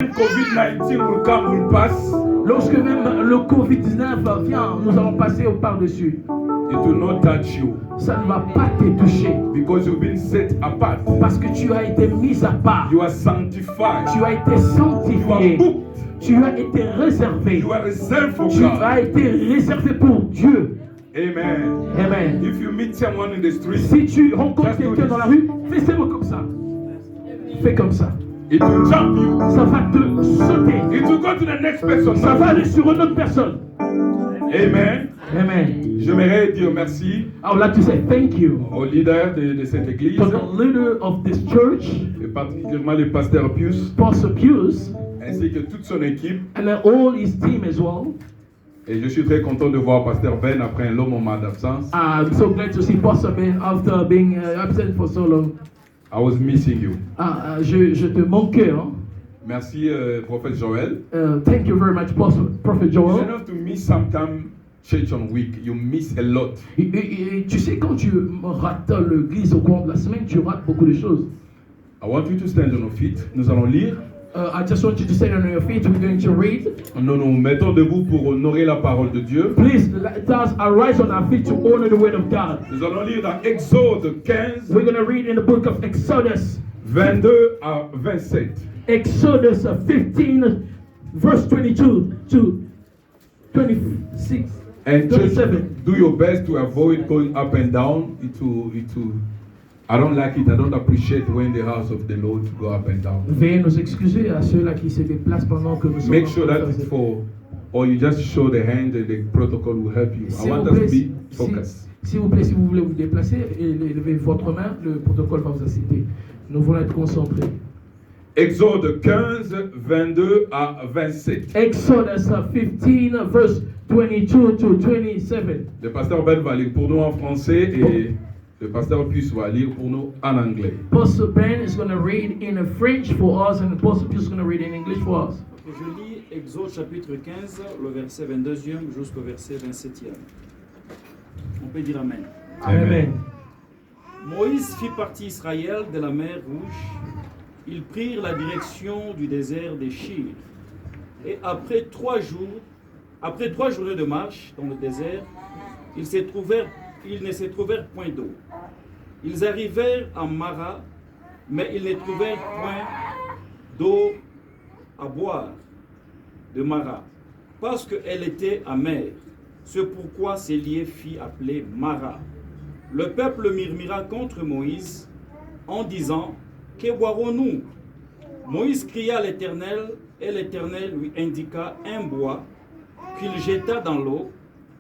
COVID-19 will come, will pass. Lorsque même le Covid-19 vient, nous allons passer au par-dessus. It will not touch you. Ça ne va pas te toucher. Because you've been set apart. Parce que tu as été mis à part. You are sanctified. Tu as été You are sanctifié. booked. Tu as été réservé. You are reserved for Tu God. as été réservé pour Dieu. Amen. Amen. If you meet someone in the street, Si tu rencontres just do quelqu'un this. dans la rue, fais ça comme ça. Fais comme ça. It will jump you. Ça va te sauter. It will go to the next person. Ça va aller sur une autre personne. Amen. Amen. J'aimerais dire merci I would like to say thank you aux leaders de cette église, to the leader of this church, et particulièrement le pasteur Pius, Pastor Pius, ainsi que toute son équipe. and then all his team as well. Et je suis très content de voir pasteur Ben après un long moment d'absence. I'm so glad to see Pastor Ben after being absent for so long. I was missing you. Je te manquais. Hein? Merci, prophète Joël. Thank you very much, Prophet You Joel. don't have to miss sometime church on week. You miss a lot. Et tu sais, quand tu rates l'église au cours de la semaine, tu rates beaucoup de choses. I want you to stand on your feet. Nous allons lire. I just want you to stand on your feet. We're going to read. Nous nous mettons debout pour honorer la parole de Dieu. Please let us arise on our feet to honor the word of God. Nous allons lire dans Exode 15, We're going to read in the book of Exodus. 22 à 27. Exodus 15, verse 22 to 26. And church, 27. do your best to avoid going up and down. I don't like it. I don't appreciate when the house of the Lord go up and down. Veuillez nous excuser à ceux-là qui se déplacent pendant que nous sommes. Make sure that it's for, or you just show the hand and the protocol will help you. I want us to be focused. S'il vous plaît, si vous voulez vous déplacer et levez votre main, le protocole va vous assister. Nous voulons être concentrés. Exode 15, 22 à 27. Exodus 15, verse 22 to 27. Le pasteur Ben va lire pour nous en français et le pasteur Pius va lire pour nous en anglais. Pastor Ben is going to read in French for us and Pastor Pius is going to read in English for us. Je lis Exode chapitre 15, le verset 22e jusqu'au verset 27e. On peut dire Amen. Amen. Moïse fit partie Israël de la mer Rouge. Ils prirent la direction du désert des Shir. Et après 3 journées de marche dans le désert, ils ne se trouvèrent point d'eau. Ils arrivèrent à Mara, mais ils ne trouvèrent point d'eau à boire de Mara, parce qu'elle était amère. C'est pourquoi ce lieu fit appeler Mara. Le peuple murmura contre Moïse en disant: que boirons-nous? Moïse cria à l'Éternel, et l'Éternel lui indiqua un bois qu'il jeta dans l'eau,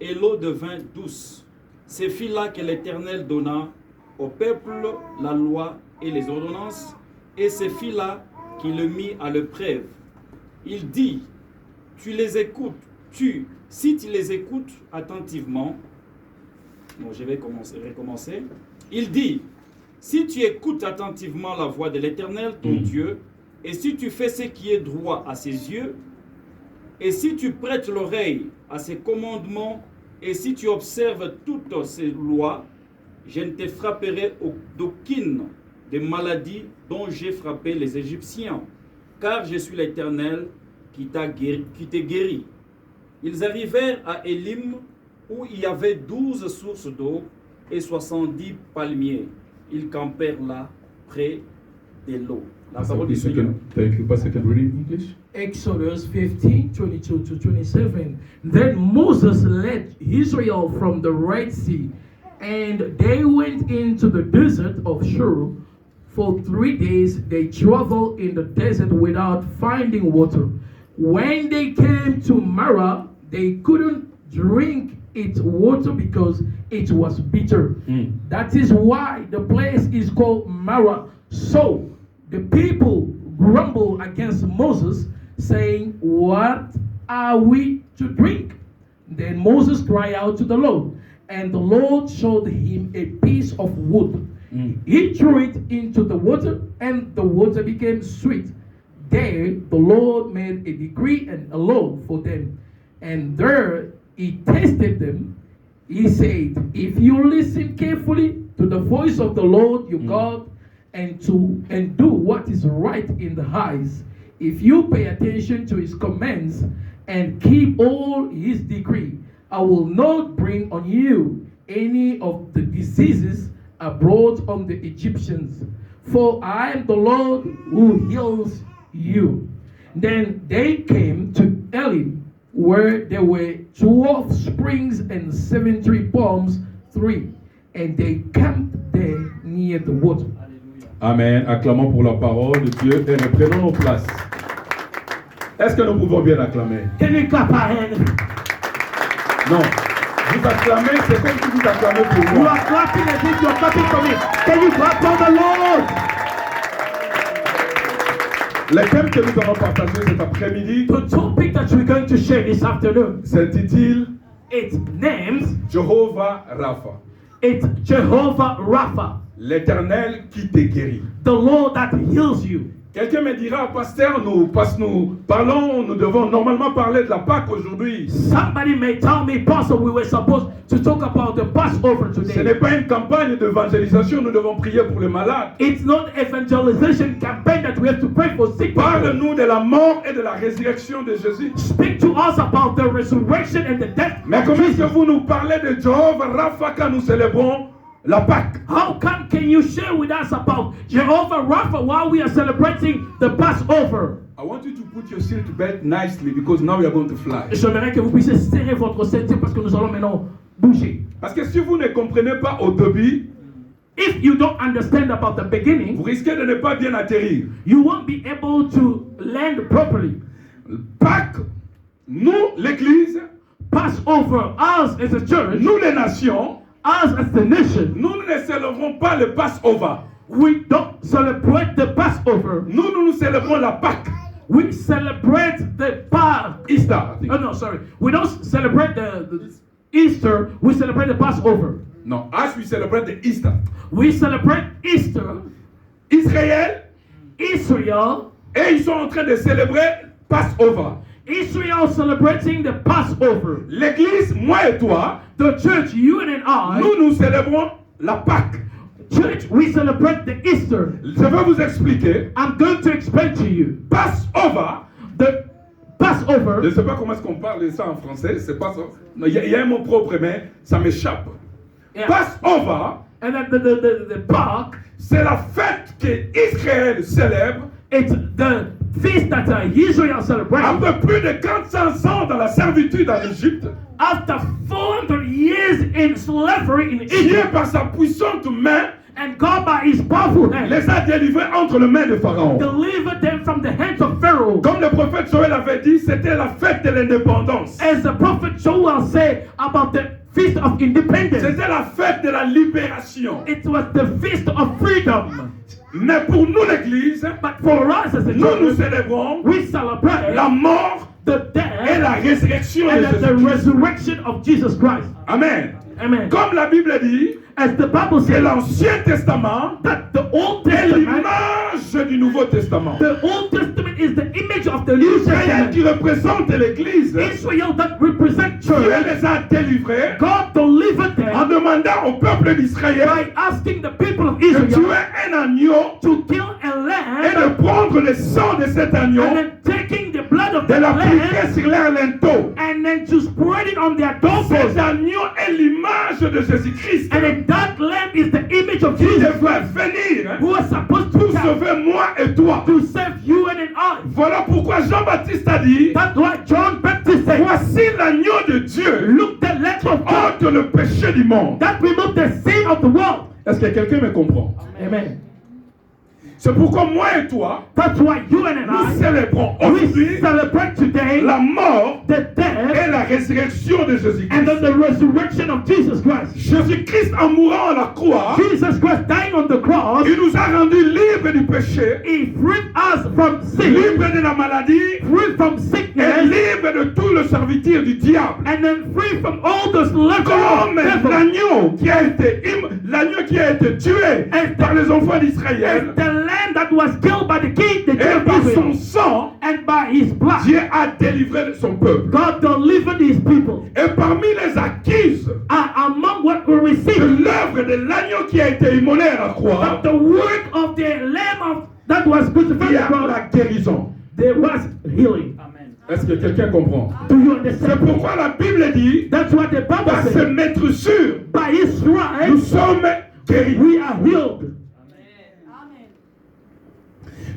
et l'eau devint douce. Ce fut là que l'Éternel donna au peuple la loi et les ordonnances, et ce fut là qu'il le mit à l'épreuve. Il dit: si tu les écoutes attentivement, bon, je vais recommencer. Il dit: si tu écoutes attentivement la voix de l'Éternel, ton Dieu, et si tu fais ce qui est droit à ses yeux, et si tu prêtes l'oreille à ses commandements, et si tu observes toutes ses lois, je ne te frapperai d'aucune des maladies dont j'ai frappé les Égyptiens, car je suis l'Éternel qui te guérit. Ils arrivèrent à Élim, où il y avait 12 sources d'eau et 70 palmiers. Ils campèrent là, près de l'eau. La parole du Seigneur. Thank you. Pastor, can read in English? Exodus 15, 22 to 27. Then Moses led Israel from the Red Sea, and they went into the desert of Shur. For 3 days they traveled in the desert without finding water. When they came to Marah, they couldn't drink its water because it was bitter. That is why the place is called Marah. So the people grumbled against Moses, saying, what are we to drink? Then Moses cried out to the Lord, and the Lord showed him a piece of wood. He threw it into the water, and the water became sweet. There the Lord made a decree and a law for them, and there he tested them. He said, if you listen carefully to the voice of the Lord your God, and do what is right in the eyes, if you pay attention to his commands and keep all his decree, I will not bring on you any of the diseases I brought on the Egyptians, for I am the Lord who heals you. Then they came to Elim, where there were 12 springs and 73 palms, 3, and they camped there near the water. Amen. Acclamons pour la parole de Dieu et reprenons nos places. Est-ce que nous pouvons bien acclamer? Can you clap our hands? Non. Vous acclamez, c'est comme si vous acclamez pour You moi. are clapping as if you're clapping for me. Can you clap for the Lord? Le thème que nous allons partager cet après-midi The topic that we're going to share this afternoon, s'intitule its names, Jehovah Rapha, it's Jehovah Rapha, l'Éternel qui te guérit. the Lord that heals you. Quelqu'un me dira, pasteur, nous devons normalement parler de la Pâque aujourd'hui. Somebody may tell me, Pastor, we were supposed to talk about the Passover Ce today. n'est pas une campagne d'évangélisation, nous devons prier pour les malades. It's not evangelization campaign that we have to pray for sick people. Parle-nous de la mort et de la résurrection de Jésus. Speak to us about the resurrection and the death. Mais comment est-ce que vous nous parlez de Jehovah Rapha quand nous célébrons la Pâque? How come can you share with us about Jehovah Rapha while we are celebrating the Passover? I want you to put your seat belt nicely because now we are going to fly. J'aimerais que vous puissiez serrer votre ceinture parce que nous allons maintenant bouger. Parce que si vous ne comprenez pas au début, If you don't understand about the vous beginning, risquez de ne pas bien atterrir. you won't be able to land properly. Pâques, nous, l'Église, Passover, us as a church, nous les nations, us as the nation, nous ne célébrons pas le Passover. we don't celebrate the Passover. Nous célébrons la Pâque. We celebrate the Easter, I think. Oh no, sorry. We don't celebrate the Easter. We celebrate the Passover. Non, as we celebrate the Easter. We celebrate Easter. Israël, Israel, et ils sont en train de célébrer Passover. Israel celebrating the Passover. L'Église, moi et toi, The church, you and I, nous célébrons la Pâque. church, we celebrate the Easter. Je vais vous expliquer. I'm going to explain to you. Passover, The Passover, je ne sais pas comment est-ce qu'on parle de ça en français, c'est pas ça. Il y a un mot propre, mais ça m'échappe. yeah. Passover, And then the Pâques, c'est la fête que Israël célèbre it's the feast that Israel celebrates. après plus de 400 ans dans la servitude en Égypte. After 400 years in slavery in Dieu, Egypt, par sa puissante main, and God by his powerful hand les a délivrés entre les mains de Pharaon. delivered them from the hands of Pharaoh. Comme le prophète Joël avait dit, c'était la fête de l'indépendance. As the prophet Joel said about the feast of independence, C'était la fête de la libération. it was the feast of freedom. Mais pour nous, l'Église, But for us as a nous church, célébrons we celebrate la mort the et death la résurrection de and the Jésus. resurrection of Jesus Christ. Amen. Amen. Comme la Bible dit, As the Bible que says, l'Ancien Testament that the Old est Testament, l'image du Nouveau Testament. the Old Testament is the image of the New Israël qui Testament. représente l'Église, Israel that represent Dieu church, les a délivrés God delivered en them demandant au peuple d'Israël by asking the people of de Israel tuer un agneau to kill a et lamb de prendre le sang de cet agneau, and then taking the blood of de the l'appliquer lamb sur leur linteau. and then to spread it on their Cet doorpost. agneau est l'image de Jésus-Christ And then that lamb is the image of qui Jesus devrait venir who was supposed pour to come sauver moi et toi. to save you and I. Voilà pourquoi Jean-Baptiste a dit, That's why John Baptist said, voici l'agneau de Dieu, look the lamb of God ôte le péché du monde. that removed the sin of the world. Est-ce que quelqu'un me comprend? Amen. C'est pourquoi moi et toi, That's why you and nous I, célébrons we aujourd'hui celebrate today la mort the et death la résurrection de and Jésus-Christ. then the resurrection of Jesus Christ. Jésus-Christ, en mourant à la croix, Jesus Christ dying on the cross, il nous a rendus libres du péché, he freed us from sin, libres de la maladie free from et sickness, libres de tout le serviteur du diable. and then free from all the slavery Comme of devil. l'agneau qui a été tué par les enfants d'Israël, As the lamb that was killed by the king, the et king par of son Israel, sang, and by his blood, Dieu a délivré son peuple. God delivered his people. Et parmi les acquises Among what we de received, l'œuvre de l'agneau qui a été immolé à la croix, of the work of the lamb that was il crucified y on a the cross, la guérison. there was healing. Amen. Est-ce que quelqu'un comprend? Do you C'est understand? pourquoi la Bible dit, That's what the Bible par se says. mettre sûr, By his nous stripes, sommes guéris. we are healed.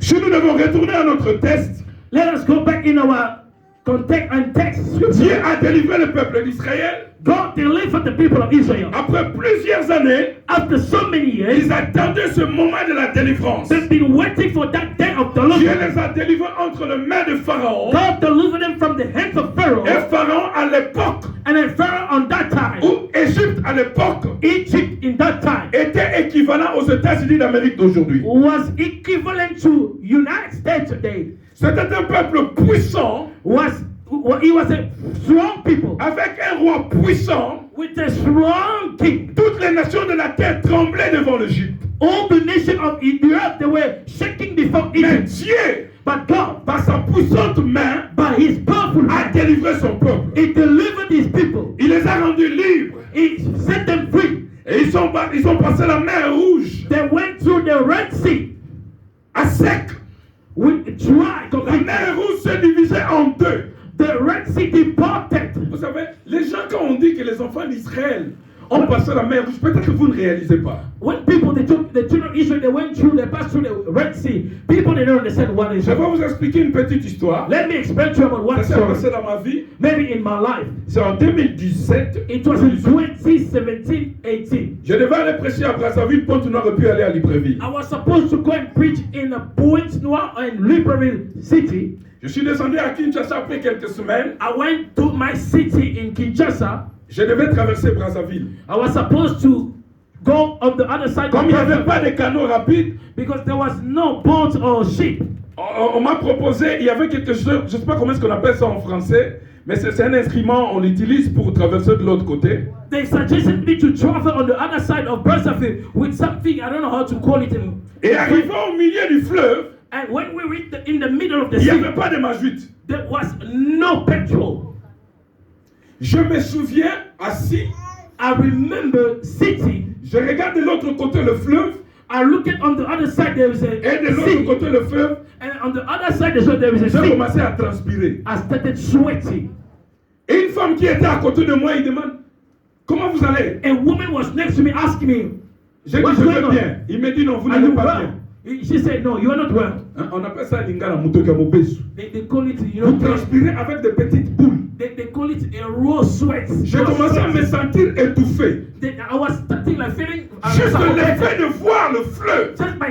Si nous devons retourner à notre test, Let us go back in our context and text. Dieu a délivré le peuple d'Israël. God delivered the people of Israel. Après plusieurs années, After so many years, ils attendaient ce moment de la délivrance. they've been waiting for that day of Dieu deliverance. les a délivrés entre les mains de Pharaon. God delivered them from the hands of Pharaoh. Et Pharaon à l'époque, And then Pharaoh on that time, ou Égypte à l'époque, Egypt in that time, était équivalent aux États-Unis d'Amérique d'aujourd'hui. was equivalent to United States today. C'était un peuple puissant, He was a strong people avec un roi puissant. with a strong king. Toutes les nations de la terre tremblaient devant l'Égypte. All the nations of the earth, they were shaking before Mais Egypt. Dieu, But God, par sa puissante main, by his powerful a hand, délivré son peuple. he delivered his people. Il les a rendus libres. He set them free. Et ils ont passé la mer Rouge They went through the Red Sea à sec. with dry La completely. mer Rouge se divisait en deux. The Red Sea departed. Vous savez, les gens, quand on dit que les enfants d'Israël ont passé la mer Rouge, peut-être que vous ne réalisez pas. When people, they took the children of Israel, they passed through the Red Sea. People didn't understand what is. Je vais vous expliquer une petite histoire. Let me explain to you about Ça what s'est story. passé dans ma vie. Maybe in my life. C'est en 2017. It was in 2017-18. Je devais aller prêcher à Brazzaville, Pointe-Noire et puis aller à Libreville. I was supposed to go and preach in a Pointe-Noire in Libreville city. Je suis descendu à Kinshasa après quelques semaines. I went to my city in Kinshasa. Je devais traverser Brazzaville. I was supposed to go on the other side Comme of il n'y avait Brazzaville pas de canaux rapides, because there was no boat or ship. on m'a proposé, il y avait quelque chose, je ne sais pas comment est-ce qu'on appelle ça en français, mais c'est un instrument, on l'utilise pour traverser de l'autre côté. They suggested me to travel on the other side of Brazzaville with something, I don't know how to call it. Et arrivant au milieu du fleuve, And when we reached in the middle of the il n'y sea, avait pas de majoute. there was no petrol. Je me souviens, assis, I remember sitting. je regarde de l'autre côté le fleuve, I looked at on the other side there is a et de l'autre sea, côté le fleuve, and on the other side there is a j'ai sea. commencé à transpirer. I started sweating. Et une femme qui était à côté de moi, il demande, comment vous allez? A woman was next to me asking me, J'ai dit, What's je going vais on? bien. Il me dit, non, vous are n'allez you pas well? bien. She said, no, you are not well. Hein, on appelle ça lingala mutoka mobesu. They call it, you Vous know, transpirez avec des petites boules. they call it a raw sweat. J'ai Raw commencé à sweat. me sentir étouffé. I was starting like feeling Juste l'effet de voir le fleuve, just by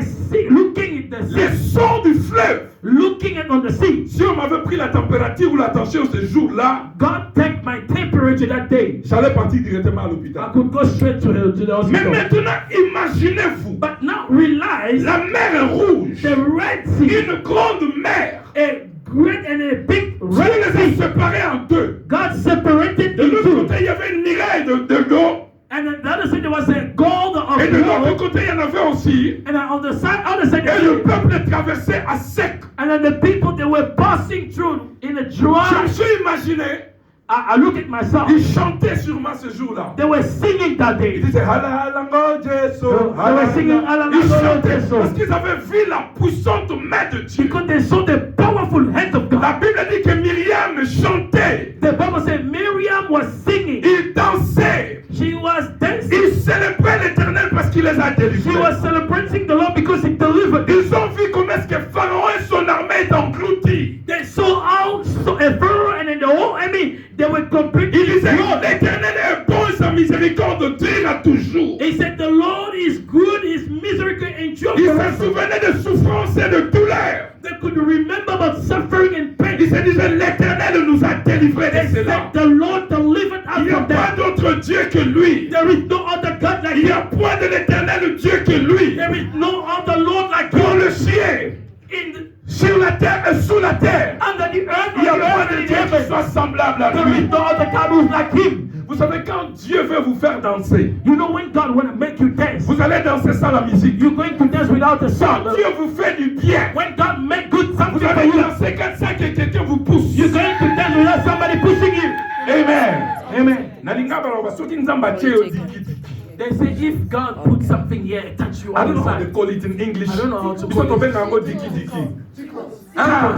looking at the les sea, sons du fleuve. looking at on the sea. Si on m'avait pris la température ou la tension ce jour-là, God take my temperature that day. j'allais partir directement à I l'hôpital. could go straight to the Mais hospital. maintenant, imaginez-vous But now realize la mer Rouge, the Red Sea, une grande mer. a great and a big Dieu Red les a Sea. séparés en deux. God separated De l'autre into, côté, il y avait une muraille de l'eau. and on the other side there was a gold of Et de l'autre gold, côté, il y en avait aussi. and on the other side, Et le peuple traversait à sec. and then the people they were passing through in a Je me dry. suis imaginé, I look at myself. ils chantaient sûrement ce jour-là. They were singing that day. Ils disaient Halalango Jesu. They were singing Halalango Ils chantaient Jesu. parce qu'ils avaient vu la puissante main de Dieu. Because they saw the powerful hand of La God. Bible dit que Myriam chantait, The Bible said Miriam was singing. il dansait, She was dancing. il célébrait l'Éternel parce qu'il les a She délivrés. was celebrating the Lord because he delivered them. Ils ont vu comment est-ce que Pharaon et son armée étaient engloutis. They saw how a Pharaoh and then the whole army, they were completely Il disait, destroyed. l'Éternel est bon et sa miséricorde dure à toujours. He said the Lord is good, his misericordia endures Il se forever. souvenait de souffrance et de douleur. They could remember about suffering and pain. Il se disait, l'Éternel nous a délivrés They de cela. said the Lord delivered us Il n'y a from pas that. d'autre Dieu que lui. There is no other God like Il n'y a him. point de l'Éternel Dieu que lui. There is no other Lord like Pour him. le ciel, In the, sur la terre et sous la terre, under the earth, il n'y a on the point earth, de and in Dieu qui heaven. soit semblable à There lui. is no other God who's like him. Vous savez, quand Dieu veut vous faire danser, You know when God want to make you dance, vous allez danser sans la musique. you're going to dance without a Quand song. Dieu vous fait du bien, When God make good vous something for allez you, danser quand que quelqu'un vous pousse. you're going to dance without somebody pushing you. Amen. Amen. Nalinga baloba soki nzambe atie yo dikidiki. They say if God put something here, touch you I on don't the know how to side. call it in English. I don't know how to Biso call it. tobenga yango dikidiki. Ah,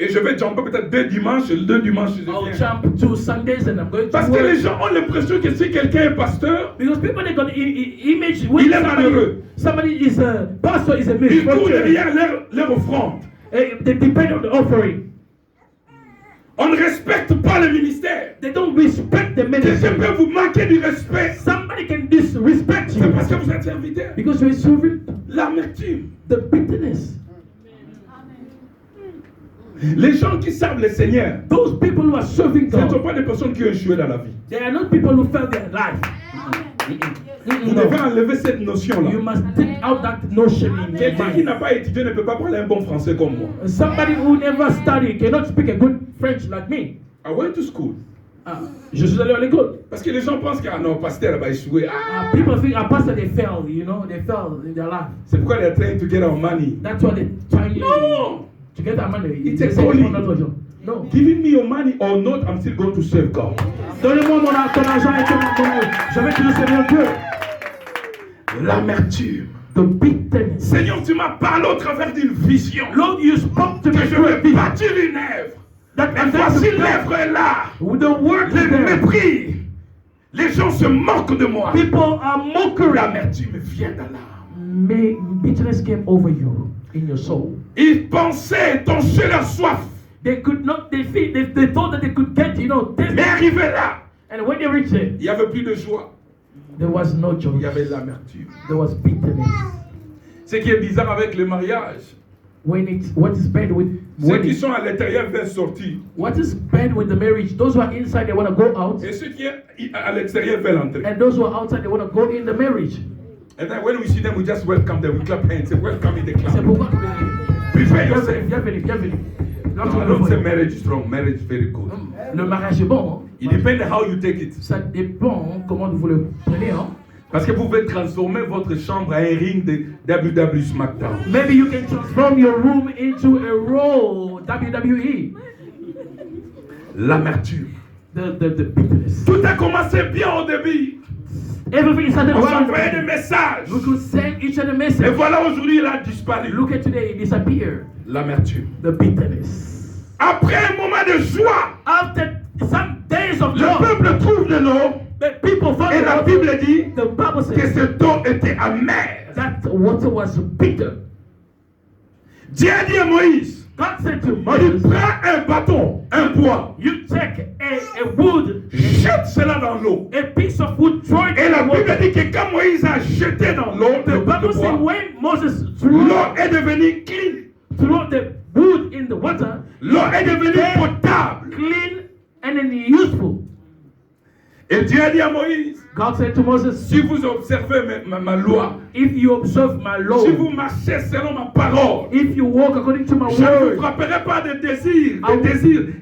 Et je vais jumper peut-être 2 dimanches, 2 dimanches je I'll viens. jump 2 Sundays and I'm going to Parce que les work. gens ont l'impression que si quelqu'un est pasteur, Because people they got image when il est malheureux. somebody is a pastor is a Ils minister. courent derrière leur offrande. They depend on the offering. On ne respecte pas le ministère. They don't respect the Quelqu'un ministry. peut vous manquer du respect. Somebody can disrespect C'est you parce que vous êtes serviteur. because you're a servant. L'amertume. The bitterness. Les gens qui servent le Seigneur, Those people who are serving ce ne sont God, pas des personnes qui ont échoué dans la vie. they are not people who felt their life. Vous No. devez enlever cette notion-là. You must take out that notion in your Quelqu'un qui mind. n'a pas étudié ne peut pas parler un bon français comme moi. Somebody who never studied cannot speak a good French like me. I went to school. Je suis allé à l'école. Parce que les gens pensent que non, pasteur va échouer. Ah, People think a pastor they fell, you know, they fell in their life. c'est pourquoi they're trying to get our money. That's why they're trying No! to get that money. It's They a say calling. it's not your job. No. Giving me your money or not, I'm still going to serve God. Donnez-moi ton argent et je vais toujours servir Dieu. L'amertume. The bitterness. Seigneur, tu m'as parlé au travers d'une vision. Lord, you spoke to me Que je through a vais vision. bâtir une œuvre. That Et voici l'œuvre est là. the work is Le there. mépris. Les gens se moquent de moi. People are mockery. L'amertume vient de là. May bitterness came over you in your soul. Ils pensaient étancher leur soif. They could not defeat. They thought that they could get, you know, taste. Mais arrivé là, And when they reached it, il n'y avait plus de joie. there was no joy. Il y avait l'amertume. There was bitterness. Ce qui est bizarre avec le mariage, What is bad with ceux qui wedding? sont à l'intérieur veulent sortir. What is bad with the marriage? Those who are inside, they want to go out. Et ceux qui sont à l'extérieur veulent entrer. And those who are outside, they want to go in the marriage. And then when we see them, we just welcome them. We clap hands. Say, welcome in the C'est club. pourquoi Prepare yourself. bienvenue. No, I don't say marriage is strong. Marriage is very good. Le mariage est bon. Hein? It depends how you take it. Ça dépend comment vous le prenez. Hein? Parce que vous pouvez transformer votre chambre en un ring de WWE SmackDown. Maybe you can transform your room into a Raw WWE. L'amertume. The bitterness. Tout a commencé bien au début. Everything started On with envoyait des something. messages. We could send each other Et message. voilà, aujourd'hui, il a disparu. Look at today, it disappeared. L'amertume. The bitterness. Après un moment de joie, After some days of le joy, peuple trouve de l'eau. the people found Et la out. Bible dit The Bible que says cette eau était amère. that water was bitter. Dieu a dit à Moïse, God said to il Moses, prend un bâton, un bois, you take a wood, jette cela dans l'eau. a piece of wood, throw it Et in la the Bible water. dit que quand Moïse a jeté dans l'eau, The le Bible says bois, when Moses threw l'eau est devenue clean. the wood in the water, L'eau est devenue became potable. clean and then useful. Et Dieu a dit à Moïse, God said to Moses, si vous observez ma loi, if you observe my law, si vous marchez selon ma parole, if you walk according to my je ne vous word, frapperai pas de désirs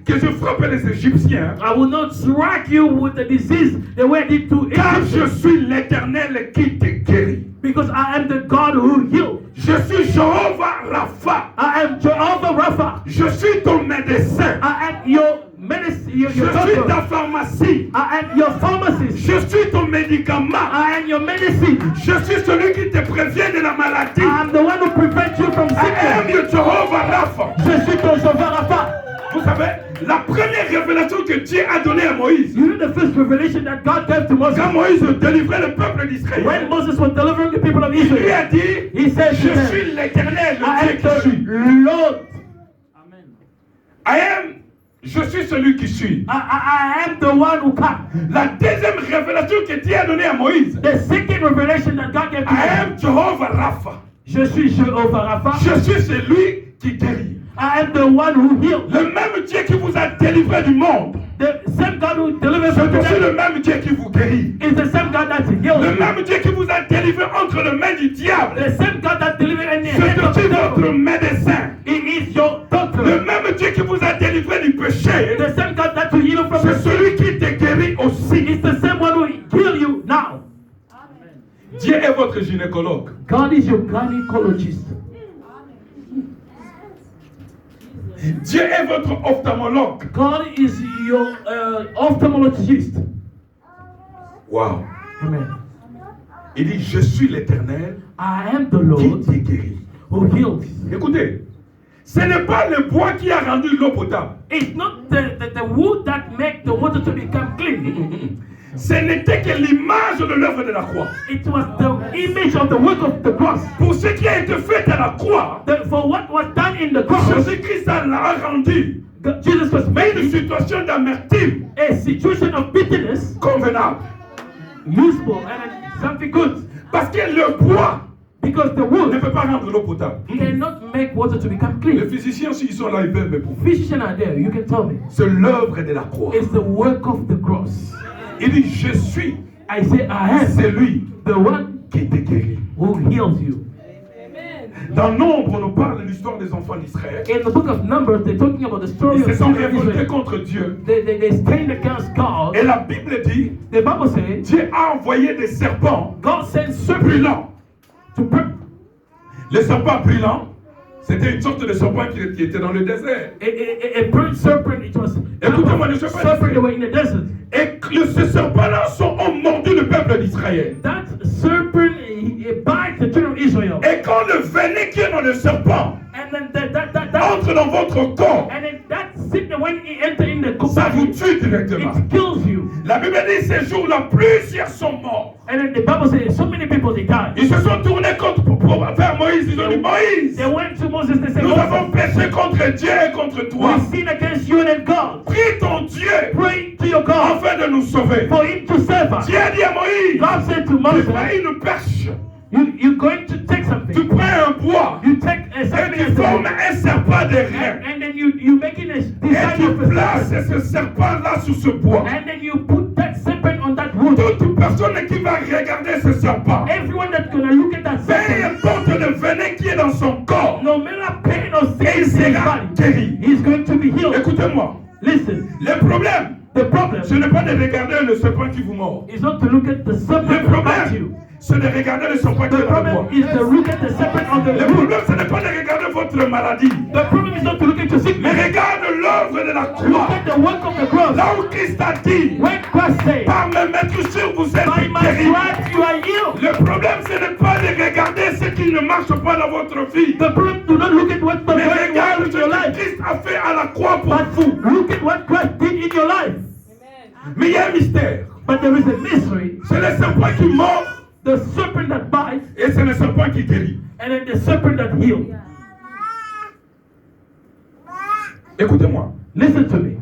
que je frappais les Égyptiens. I will not strike you with the disease the way I did to Car je Egypt, suis l'Éternel qui te guérit. because I am the God who heals. Je suis Jéhovah Rapha. I am Jehovah Rapha. Je suis ton médecin. I am your medicine, Je suis doctor. ta pharmacie. I am your pharmacist. Je suis ton médicament. I am your medicine. Je suis celui qui te prévient de la maladie. I am the one who prevents you from I am sickness. your Jehovah Rapha. Je suis ton Jehovah Rapha. Vous savez, la première révélation que Dieu a donnée à Moïse, You know the first revelation that God gave to Moses? quand Moïse délivrait le peuple d'Israël, When Moses was delivering the people of il lui Israel, a dit, he said je to them, suis l'Éternel, I le Dieu qui am suis. the Lord. I am, je suis celui qui suis. I am the one who can. La deuxième révélation que Dieu a donnée à Moïse, The second revelation that God gave to I him, am Jehovah Rapha. je suis Jehovah Rapha. Je suis celui qui guérit. I am the one who heals. Le même Dieu qui vous a délivré du monde, The same God who delivers c'est from aussi death le même Dieu qui vous guérit. is the same God that Le heals. même Dieu qui vous a délivré entre les mains du diable, The same God that delivers in the c'est hands of aussi the devil. votre médecin. He is your Le doctor. même Dieu qui vous a délivré du péché, The same God that will heal you from c'est the sin. celui qui te guérit aussi. It's the same one who heal you now. Dieu est votre gynécologue. God is your gynecologist. Dieu est votre ophtalmologue. God is your ophthalmologist. Wow. Amen. Il dit, je suis l'Éternel I am the qui Lord te guérit. who heals. Écoutez, Ce n'est pas le bois qui a rendu l'eau potable. It's not the wood that make the water to become clean. Ce n'était que l'image de l'œuvre de la croix. It was the image of the work of the cross. Pour ce qui a été fait à la croix, For what was done in the cross, Jésus-Christ a rendu Jesus was une making situation d'amertume a situation of bitterness convenable. useful and something good. Parce que le bois Because the ne wood peut pas rendre l'eau potable. cannot make water to become Les clean. physiciens, s'ils sont là, ils peuvent me prouver. Physicians are there, you can tell me. C'est l'œuvre de la croix. It's the work of the cross. Il dit, je suis I say, I am celui the one qui te guérit. who heals you. Dans Nombre, on nous parle de l'histoire des enfants d'Israël. In the book of Numbers, they're talking about the story Ils of se sont Israel. révoltés contre Dieu. They stand against God. Et la Bible dit, The Bible says Dieu a envoyé des serpents God sent serpents brûlants. to burn. Les serpents brûlants, c'était une sorte de serpent qui était dans le désert. A burnt serpent, it was Écoutez-moi, les serpents serpent that were in the desert. Et ces serpents-là ont mordu le peuple d'Israël. That serpent it bites the children of Israel. Et quand le venin qui est dans le serpent And then that entre dans votre corps, and then that sickness when it enters in the ça vous body, tue directement. it kills you. La Bible dit ces jours-là, plusieurs sont morts. And then the Bible says so many people they died. Ils se sont tournés vers Moïse. Ils ont dit, Moïse, They went to Moses and said, nous avons Moses, péché contre Dieu et contre toi. we sin against you and God. Prie ton Dieu Pray to your God afin de nous sauver. for him to save us. Dieu a dit à Moïse, God said to tu Moses, prends une perche, you're going to take tu something. prends un bois You take a et something tu formes un serpent derrière. and then you making a Et design tu of a places serpent. ce serpent-là sur ce bois. And then you put that serpent on that wood. Toute personne qui va regarder ce serpent, Everyone that's gonna look at that peu serpent, importe le venin qui est dans son corps, no matter pain or il sickness in his sera body, guéri. he's going to be healed. Écoutez-moi, Listen, le problème, the problem ce n'est pas de regarder le serpent qui vous mord. is not to look at the Le serpent around problème, you. c'est de regarder le serpent qui The est dans le bois. problem is to look at the serpent on the Le wood. problème, ce n'est pas de regarder votre maladie, The problem is not to look at your mais sickness. regarde l'œuvre de la Look croix. at the work of the cross. Là où Christ a dit, When Christ said, par mes maîtres vous by êtes my guéris. stripes you are healed. Le problème, ce n'est pas de regarder ce qui ne marche pas dans votre vie, The problem, do not look at what the mais Lord regarde did ce in your que life, Christ a fait à la croix pour but vous. look at what Christ did in your life. Mais il y a un mystère. But there is a mystery. C'est le serpent qui mord The serpent that bites et c'est le serpent qui guérit. and then the serpent that heals. Écoutez-moi, Listen to me.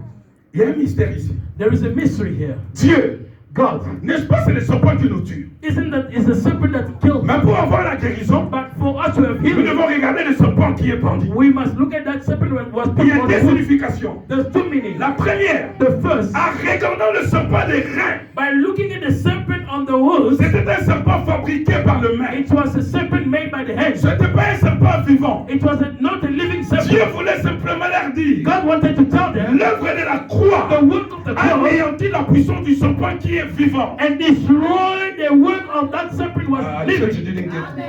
il y a un mystère ici. There is a mystery here. Dieu, God, n'est-ce pas, c'est le serpent qui nous tue. isn't that is the serpent that kills? Mais pour avoir la guérison, But for us to have nous healing, devons regarder le serpent qui est pendu. we must look at that serpent when it was Il y put a on deux the wood. significations. There's two meanings. La première, The first, en regardant le serpent des reins, by looking at the serpent on the wood, c'était un serpent fabriqué par le maître. it was a serpent made by the hand. Ce n'était pas un serpent vivant. It was not a living Dieu serpent. voulait simplement leur dire, God wanted to tell them l'œuvre de la croix the work of the cross anéantit la puissance du serpent qui est vivant. and destroy the work of that serpent was living. didn't get me.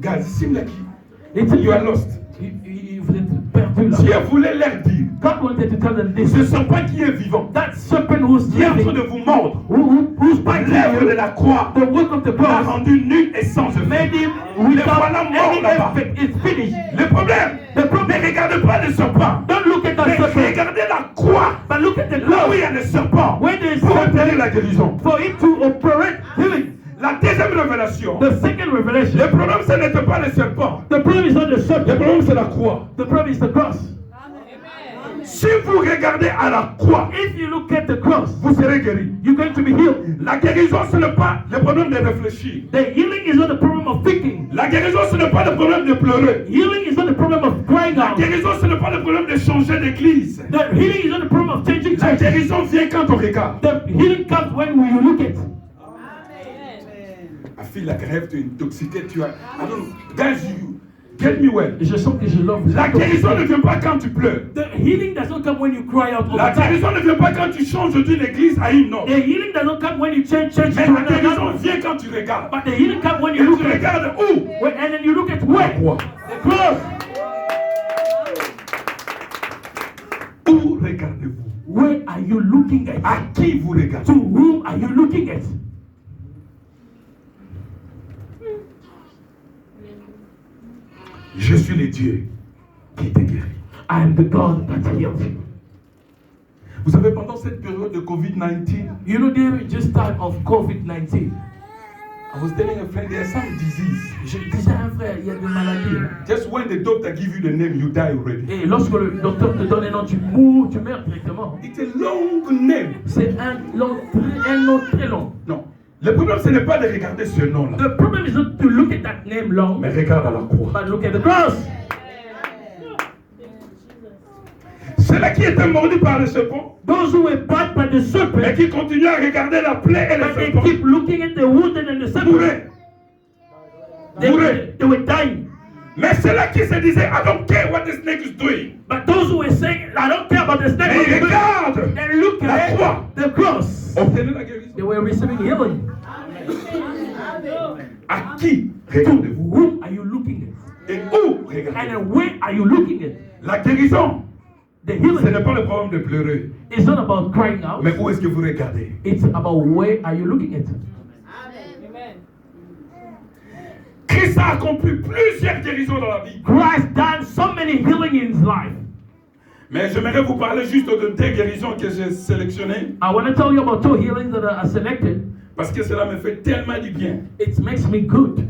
Guys, it seems like It's you are lost. Vous êtes perdu là. Dieu voulait leur dire, God wanted to tell them this. ce serpent qui est vivant, That serpent who's qui est en train de living, vous mordre, who's biting l'œuvre de you, la croix the work of the l'a cross rendu nul et sans effet. made him Le without voilà mort any là-bas. effect. It's finished. Le problème, ne regardez pas le serpent, Don't look at that mais serpent, regardez la croix, but look at the là cross où il y a le serpent, where there is pour opérer serpent la guérison. for it to operate healing. La deuxième révélation, The second revelation, le problème ce n'était pas le serpent, the problem is not the le serpent, problème c'est la croix. the problem is the cross. Si vous regardez à la croix, If you look at the cross, vous serez guéri. you're going to be healed. La guérison, ce n'est pas le problème de réfléchir. The healing is not the problem of thinking. La guérison, ce n'est pas le problème de pleurer. Healing is not the problem of crying La out. guérison, ce n'est pas le problème de changer d'église. The healing is not the problem of changing La church. guérison vient quand on regarde. The healing comes when you look at. I feel like I have to intoxicate you. I don't know. Guys, you get me well. Je sens que je l'offre. La guérison ne vient pas quand tu pleures. The healing does not come when you cry out all La the time. guérison ne vient pas quand tu changes d'une église à une autre. The healing does not come when you change church to Mais la another guérison one. vient quand tu regardes. But the healing comes when Et you look tu at. regardes où? And then you look at where? Croix. The cross. Où regardez-vous? Where are you looking at? À qui vous regardez? To whom are you looking at? Je suis le Dieu qui te guérit. I am the God that heals you. Vous savez, pendant cette période de COVID-19, You know, during this time of COVID-19, I was telling a friend there's some disease. je disais à un frère, il y a des maladies. Just when the doctor give you the name, you die already. Et lorsque le docteur te donne un nom, tu mourres, tu meurs directement. It's a long name. C'est un nom très long. Non. Le problème, ce n'est pas de regarder ce nom-là, The problem is not to look at that name long, mais regarde à la croix. but look at the cross. Ceux-là qui étaient mordus par le serpent, Those who were bite by the mais serpent, qui continuent à regarder la plaie et le but they serpent, keep looking at the wound and the serpent. mouraient. They were dying. Mais ceux-là qui se disaient, I don't care what the snake is doing. But those who were saying, I don't care about the snake, Mais ils regardent they look la at croix. the cross. Obtenez la guérison. They were receiving healing. À qui To regardez-vous? whom are you looking at? Et où regardez-vous? And where are you looking at? La guérison, The ce healing n'est pas le problème de pleurer, is not about crying out. mais où est-ce que vous regardez? It's about where are you looking at. Christ a accompli plusieurs guérisons dans la Bible. Christ done so many healing in his life. Mais j'aimerais vous parler juste de deux guérisons que j'ai sélectionnées, I want to tell you about two healings that are selected. parce que cela me fait tellement du bien. It makes me good.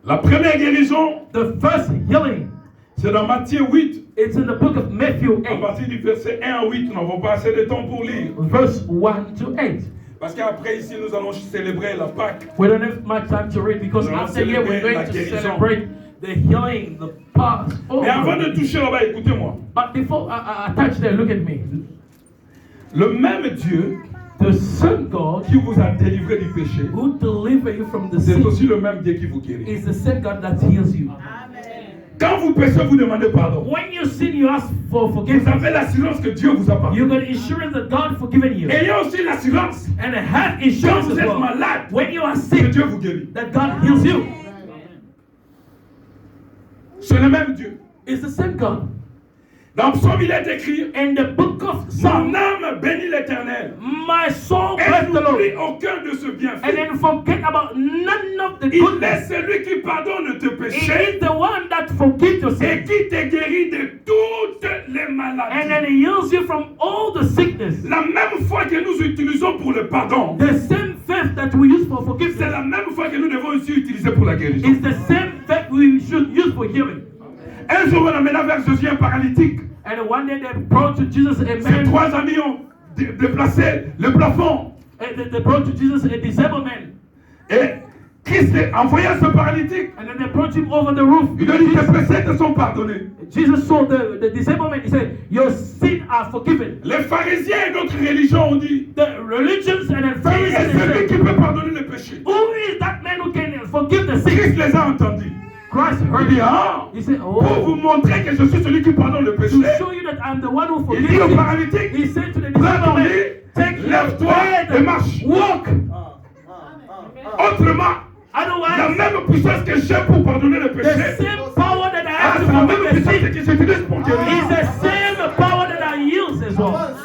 La première guérison, The first healing, c'est dans Matthieu 8, it's in the book of Matthew à 8, partir du verset 1 à 8. Nous n'avons pas assez de temps pour lire. verse 1 to 8. Parce qu'après, ici, nous allons célébrer la Pâque. We don't have much time to read because Nous allons after here we're célébrer going la to guérison. celebrate the healing, the past. Mais avant de toucher là-bas, écoutez-moi. But before I touch there, look at me. Le même Dieu The same God qui vous a délivré du péché, who deliver you from the c'est sin aussi le même Dieu qui vous guérit. is the same God that heals you. Quand vous péchez, vous demandez pardon. When you sin, you ask for Vous forgiveness. avez l'assurance que Dieu vous a pardonné. You got insurance that God forgiven you. Et il y a aussi l'assurance And have quand insurance vous as êtes well. malade, When you are que sick, Dieu vous guérit. that God heals you. C'est le même Dieu. It's the same God. Dans Psaume, il est écrit, In the book of mon Psalms, âme bénit l'Éternel. my soul Et bless the n'oublie Lord. aucun de ce And bienfait. then forget about none of the Il est goodness. celui qui pardonne tes He péchés is the one that forgives your et sin. qui te guérit de toutes les And maladies. then he heals you from all the sickness. La même foi que nous utilisons pour le pardon, The same faith that we use for c'est forgiveness la même foi que nous devons aussi utiliser pour la guérison. is the same faith we should use for healing. Un jour, on amena vers Jésus un paralytique. And one day they brought to Jesus a Ses man, trois amis ont déplacé le plafond. and they brought to Jesus a disabled man. Et Christ envoya ce paralytique. And then they brought him over the roof. Il lui dit, tes péchés te sont pardonnés. Jesus saw the disabled man. He said, your sins are forgiven. Les pharisiens et d'autres religions ont dit, The religions and the qui est Pharisees celui said, qui peut pardonner les péchés? who is that man who can forgive the sins? Christ les a entendus. Christ Il heard dit, him. ah, He said, pour vous oh, montrer que je suis celui qui pardonne le péché. to show you that I'm the one who Il forgives dit au sins. paralytique, He said to the prends disabled ton man, lit, take your lève-toi et bed, marche. walk. Autrement, la Otherwise, même puissance que j'ai pour pardonner le the péché, same power that I ah, have c'est to la même forgive the puissance sin que j'utilise pour is guérir. the same power that I use as well.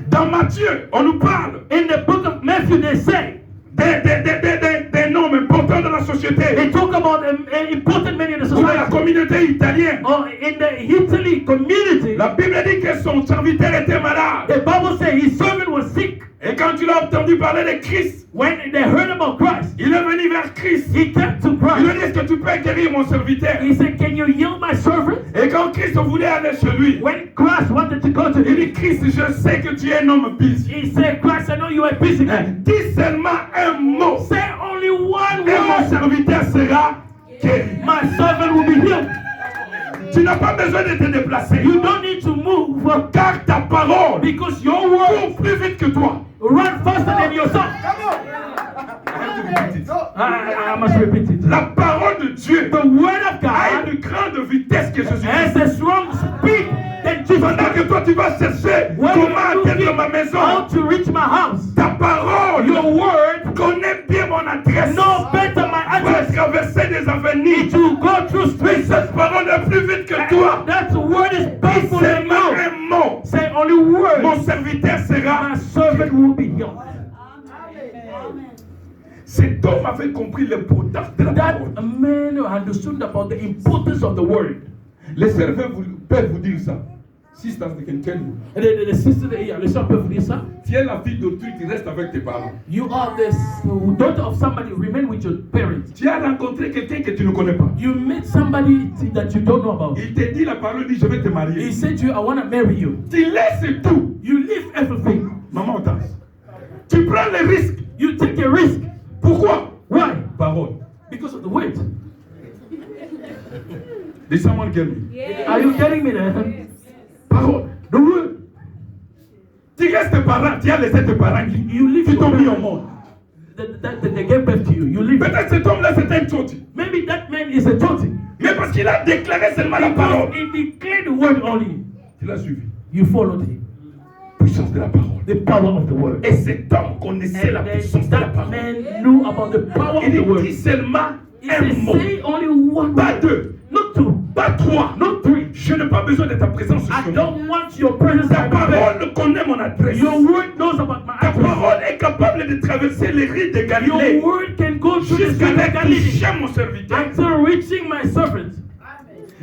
Dans Matthieu, on nous parle In the book of Matthew, they say, des noms importants de la société. they talk about important men in the Ou de la society. communauté italienne. Or in the Italy community, La Bible dit que son serviteur était malade. the Bible says his servant was sick. Et quand il a entendu parler de Christ, When they heard about Christ, il est venu vers Christ. he came to Il lui Christ. dit, est-ce que tu peux guérir mon serviteur? He said, can you heal my servant? Et quand Christ voulait aller chez lui, When Christ wanted to go to il dit, him, Christ, je sais que tu es un homme busy. he said, Christ, I know you are busy. Dis seulement un mot. Say only one Et mon word. serviteur sera guéri. My servant will be healed. Tu n'as pas besoin de te déplacer. You don't need to move Car ta parole because your word court plus vite que toi. run faster than yourself. I must repeat it. La parole de Dieu The word of a God une grande vitesse que Jésus. has a strong speed than Jesus. Pendant que toi tu vas chercher When comment you atteindre ma how maison, to reach my house, ta parole your word connaît bien mon adresse. know better my Va address. traverser des avenirs. To go through Mais streets. cette parole est plus vite que toi. That word is Dis powerful than seulement you. un mot. Say only words. Mon serviteur sera. My servant will be healed. Cet homme avait compris l'importance de la parole. That man understood about the importance of the word. Les serveurs peuvent vous dire ça. Sisters, they can tell you. The sister, les sœurs peuvent vous dire ça. Tu es la fille d'autrui, tu restes avec tes parents. You are the daughter of somebody, remain with your parents. Tu as rencontré quelqu'un que tu ne connais pas. You met somebody that you don't know about. Il te dit la parole, dit je vais te marier. He said to you, I want to marry you. Tu laisses tout. You leave everything. Maman, attends. Tu prends le risque. You take a risk. Pourquoi? Why? Parole. Because of the word. Did someone get me? Yes. Are you getting me there? Parole. The word. Tu restes parent, tu as laissé tes parents You leave qui t'ont your mis au parents. monde. That they gave birth to you. You leave. Peut-être cet homme-là c'est un choti. Maybe that man is a choti. Mais parce qu'il a déclaré seulement la parole. Because he declared the word only. Tu l'as suivi. You followed him. Puissance de la parole. The power of the word. Et cet homme connaissait la And puissance de la that parole. man knew about the power of Il the word. dit seulement He un said, mot. say only one Pas word. deux. Not two. Pas trois. Not three. Je n'ai pas besoin de ta présence I sur moi. don't want your presence. Ta at my bed. parole connaît mon adresse. Your word knows about my Ta address. parole est capable de traverser les rives de Galilée Your word can go through the jusqu'à sea of la Galilee toucher mon serviteur. until reaching my servant.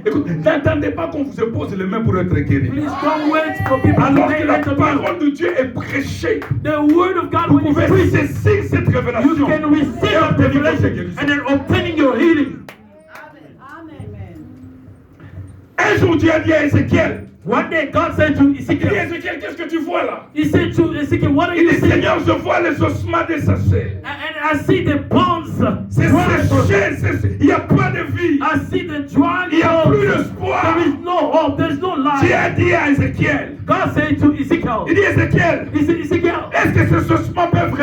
Écoute, n'attendez pas qu'on vous impose les mains pour être guéri. Please don't wait for people Alors to que lay la hands on you. parole de Dieu est prêchée, The word of God, vous when it's pouvez preached, saisir cette you révélation. can receive that revelation and then obtaining your healing. Un jour, Dieu a dit à Ézéchiel, One day God said to il dit Ezekiel, Ézéchiel, qu'est-ce que tu vois là? he said to Ezekiel, what are Il you dit seeing? Seigneur, je vois les ossements de sa chair. And I see the bones C'est dry. séché, il n'y a pas de vie. I see the dry Il n'y a plus bones. d'espoir. There is no hope. There's no Dieu life. a dit à Ézéchiel, God said to Ezekiel, il dit Ézéchiel, he said, Ezekiel, est-ce que ces ossements peuvent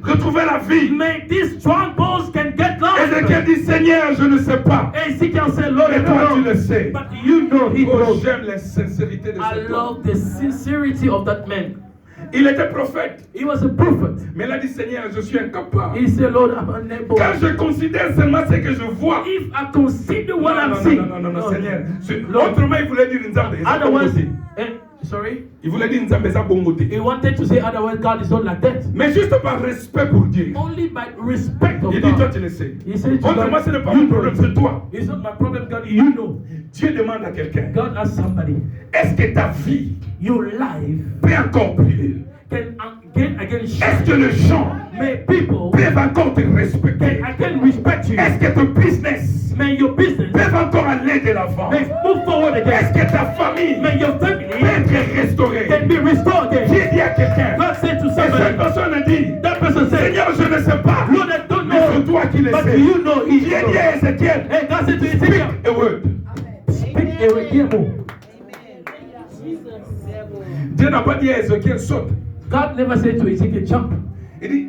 retrouver la vie? may these strong bones can get Ézéchiel life. dit Seigneur, je ne sais pas. Ezekiel said, Lord, I Et toi, tu don't le know. sais. But you know he Oh, knows. j'aime la sincérité de I cet homme. love the sincerity of that man. Il était prophète, He was a prophet. mais il a dit Seigneur, je suis incapable. He said, Lord, I'm unable. Quand je considère seulement ce que je vois, If I consider what I'm non, seeing, non, non, non, non, Seigneur. Lord, Autrement, il voulait dire Nzambe. otherwise, sorry, Il voulait dire Nzambe, ça bongote. he wanted to say otherwise God is not like that. Mais juste par respect pour Dieu. Only by respect of Il dit, toi, God. tu le sais. He said to Autrement, God, ce n'est pas you mon know problème, it. c'est toi. It's not my problem, God. You know. Dieu demande à quelqu'un, God asks somebody, est-ce que ta vie your life peut encore briller? can again Est-ce shine. que les gens May people peuvent encore te respecter? can again respect you. Est-ce que ton business May your business peut encore aller de l'avant? may move forward Est-ce again. que ta famille May your peut family être restaurée? can be restored again. Dieu dit à quelqu'un, God said to et cette somebody, personne a dit, that person said, Seigneur, je ne sais pas, Lord, I don't mais c'est know, toi qui le but sais. you know Dieu He dit à knows. Ézéchiel, Hey, God said to speak Ezekiel, a word. speak a word. Dieu n'a pas dit à Ézéchiel, saute. God never said to Ezekiel, jump. Il dit,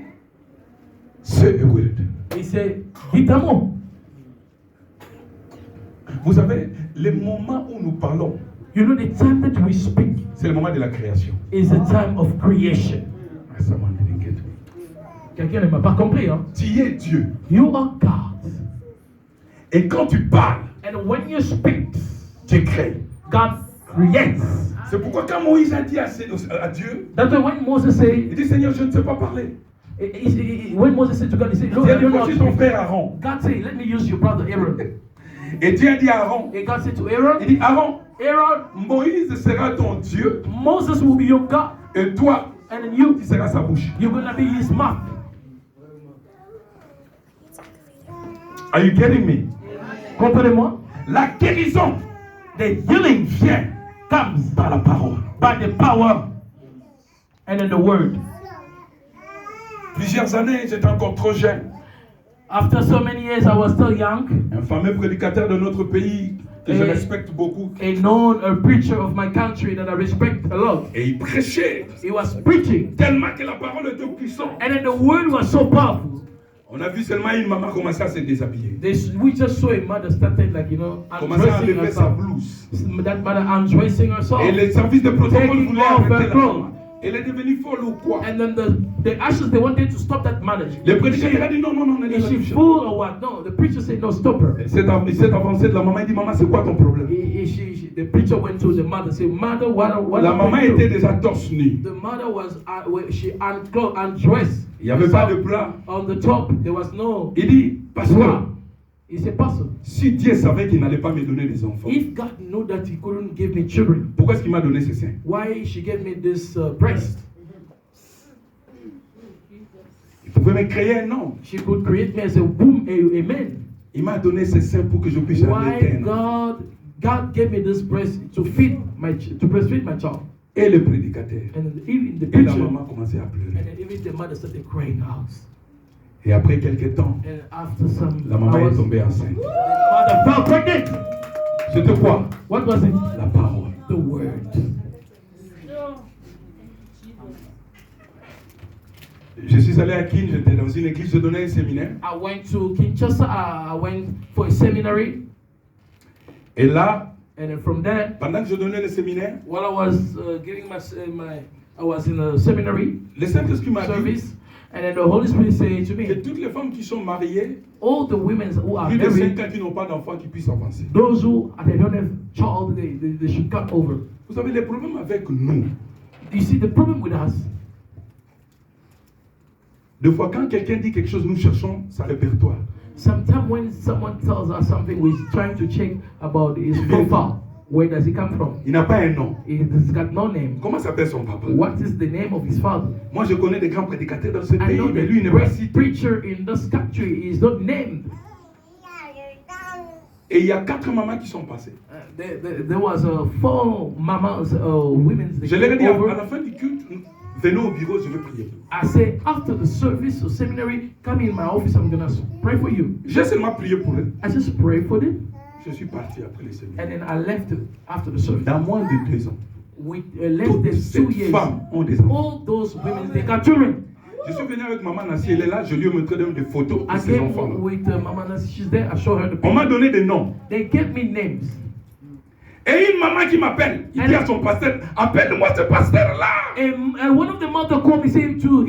c'est a word. He said, hit a mot. Vous savez, le moment où nous parlons, You know, the time that we speak c'est le moment de la création. is the time of creation. Ah, someone didn't get me. Quelqu'un ne m'a pas compris, hein? Tu es Dieu. You are God. Et quand tu parles, And when you speak, tu crées. God creates. C'est pourquoi quand Moïse a dit à Dieu, That's why when Moses il said, dit Seigneur, je ne sais pas parler. when Moses said to God, he said, Lord, Dieu I a don't dit, know how voici to ton speak. frère Aaron. God said, let me use your brother Aaron. Et Dieu a dit à Aaron, And God said to il Aaron, dit Aaron, Aaron, Moïse sera ton Dieu Moses will be your God. et toi, And then you, tu seras sa bouche. you're going to be his mouth. Are you getting me? Comprenez-moi? La guérison, The healing vient comes par la parole. by the power and in the word. Plusieurs années, j'étais encore trop jeune. After so many years, I was still young. Un fameux prédicateur de notre pays que je Et- respecte beaucoup. A known preacher of my country that I respect a lot. Et il prêchait He was preaching, tellement que la parole était puissante. and then the word was so powerful. On a vu seulement une maman commencer à se déshabiller. We just saw a mother started, like, you know, Commencer à undressing enlever sa herself. blouse. That mother undressing herself. Et les services de protocole Taking voulaient off arrêter her la clothes. maman. Elle est devenue folle ou quoi? And then the ashes, they wanted to stop that mother. Le prédicateur a dit non, non, non, Is she fool or what? No, the preacher said, no, stop her. Cette avancée de la maman, il dit maman, c'est quoi ton problème? the preacher went to the mother, said, "Mother, what La am maman I doing?" était déjà torse nu. The mother was she undressed. Il n'y avait pas de bras. On the top, there was no Il dit, bra. pasteur, He said, "Pastor, si Dieu savait qu'il n'allait pas me donner des enfants, if God knew that He couldn't give me children, pourquoi est-ce qu'il m'a donné ces seins? why she gave me this breast? Il pouvait me créer un nom. She could create me as a womb, a man. Il m'a donné ces seins pour que je puisse Why allaiter. God gave me this breast to breastfeed my child." Et le prédicateur. And even the Et la preacher, maman commençait à pleurer. and then even the mother started crying out. Et après quelques temps, And after some la maman est hours, tombée enceinte. the mother fell pregnant. C'était quoi? What was it? La parole. The word. Je suis allé à Kin, j'étais dans une église, je donnais un séminaire. I went to Kinshasa. I went for a seminary, Et là, and then from there, pendant que je donnais le séminaire, while I was getting I was in a seminary le Saint-Esprit m'a dit service, and then the Holy Spirit said to que me, toutes les femmes qui sont mariées, all the women who are plus de 5 married, ans qui n'ont pas d'enfants, qui puissent avancer. those who they don't have child, they should come over. Vous savez, les problèmes avec nous, You see, the problem with us, des fois quand quelqu'un dit quelque chose, nous cherchons sa répertoire. sometimes when someone tells us something, we're trying to check about his profile. Where does he come from? Il n'a pas un nom. He's got no name. Comment s'appelle son papa? What is the name of his father? Moi, je connais des grands prédicateurs dans ce I pays, know mais the lui, il n'est pas great cité. preacher in this country is not named. Et il y a 4 mamans qui sont passées. There was 4 mamas, women. Je leur ai dit, à over. la fin du culte, venez au bureau, je vais prier. I said, after the service or seminary, come in my office, I'm going to pray for you. J'ai seulement prié pour elles. I just pray for them, Je suis parti après le séminaire. and then I left after the service. Dans moins de 2 ans, With less toutes than 2 ces years, femmes ont des enfants. all those women, they got children. Je suis venu avec maman Nancy, elle est là, je lui ai montré des photos de I ces came enfants-là. with Mama Nancy, she's there, I show her the On m'a picture. donné des noms. They gave me names. Et une maman qui m'appelle, il dit à son pasteur, appelle-moi ce pasteur-là. And one of the mother called me, saying to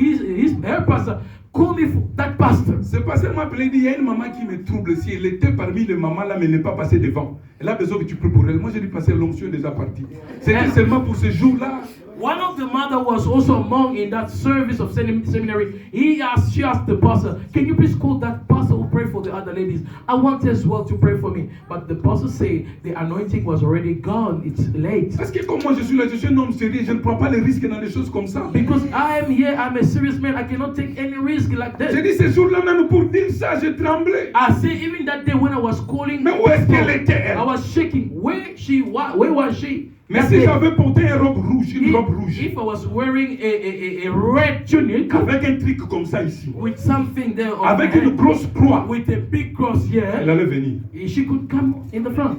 her pastor, call me for that pastor. Ce pasteur m'a appelé, il dit, il y a une maman qui me trouble. Si elle était parmi les mamans là, mais elle n'est pas passée devant. Elle a besoin que tu pries pour elle. Moi, j'ai dit, pasteur, l'onction est déjà partie. C'était seulement pour ce jour-là. One of the mother was also among in that service of seminary. She asked the pastor, can you please call that pastor who pray for the other ladies? I want as well to pray for me. But the pastor said the anointing was already gone. It's late. Parce que comme moi, je suis là, je suis un homme sérieux, je ne prends pas les risques dans des choses comme ça. Because I am here, I'm a serious man. I cannot take any risk like J'ai that. dit, ce jour-là même pour dire ça, j'ai tremblé. I say even that day when I was calling, Mais où est-ce qu'elle était, elle? I was shaking. Where was she? Mais That si day, j'avais porté une robe rouge, if I was wearing a red tunic avec un truc comme ça ici, with something there on avec my une head, grosse proie, with a big cross elle here, allait venir. she could come in the front.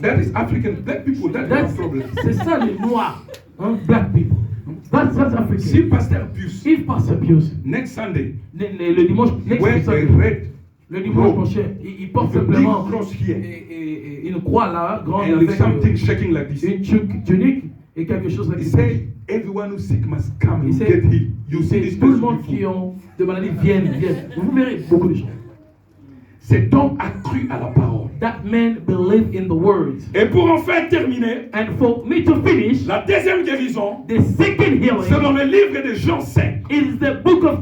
That is African black people, that's That's the problem. c'est ça les noirs, black people. That's Si African. Pasteur Pius, If Pastor Pius, next Sunday, le dimanche, wear next a Sunday, red le dimanche robe prochain, il porte with a big simplement cross here, une croix là, grande and avec something shaking like this. une tunique et quelque chose He like ça. said, everyone who's sick must come Il and sait- get healed. You see this tout le person monde qui before. ont des maladies viennent. Vous verrez beaucoup de gens. Cet homme a cru à la parole. That man believed in the word. Et pour enfin terminer, And for me to finish, la deuxième guérison, the second healing c'est dans le livre de Jean 5. is the book of